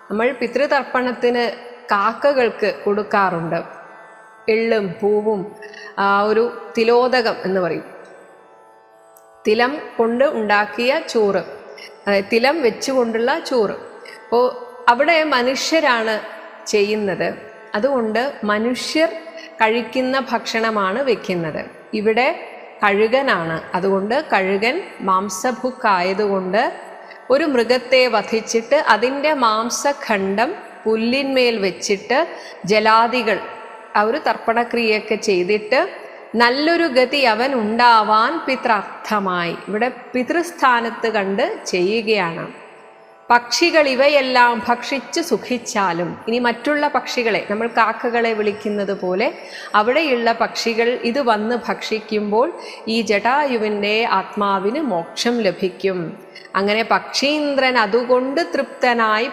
നമ്മൾ പിതൃതർപ്പണത്തിന് കാക്കകൾക്ക് കൊടുക്കാറുണ്ട്. എള്ളും പൂവും ഒരു തിലോദകം എന്ന് പറയും. തിലം കൊണ്ട് ഉണ്ടാക്കിയ ചോറ്, അതായത് തിലം വെച്ചുകൊണ്ടുള്ള ചോറ്. അപ്പോൾ അവിടെ മനുഷ്യരാണ് ചെയ്യുന്നത്. അതുകൊണ്ട് മനുഷ്യർ കഴിക്കുന്ന ഭക്ഷണമാണ് വെക്കുന്നത്. ഇവിടെ കഴുകനാണ്. അതുകൊണ്ട് കഴുകൻ മാംസഭുക്കായതുകൊണ്ട് ഒരു മൃഗത്തെ വധിച്ചിട്ട് അതിൻ്റെ മാംസഖണ്ഡം പുല്ലിന്മേൽ വെച്ചിട്ട് ജലാദികൾ ഒരു തർപ്പണക്രിയയൊക്കെ ചെയ്തിട്ട് നല്ലൊരു ഗതി അവൻ ഉണ്ടാവാൻ പിതൃർത്ഥമായി ഇവിടെ പിതൃസ്ഥാനത്ത് കണ്ട് ചെയ്യുകയാണ്. പക്ഷികൾ ഇവയെല്ലാം ഭക്ഷിച്ച് സുഖിച്ചാലും, ഇനി മറ്റുള്ള പക്ഷികളെ നമ്മൾ കാക്കകളെ വിളിക്കുന്നത് പോലെ അവിടെയുള്ള പക്ഷികൾ ഇത് വന്ന് ഭക്ഷിക്കുമ്പോൾ ഈ ജടായുവിൻ്റെ ആത്മാവിന് മോക്ഷം ലഭിക്കും. അങ്ങനെ പക്ഷീന്ദ്രൻ അതുകൊണ്ട് തൃപ്തനായി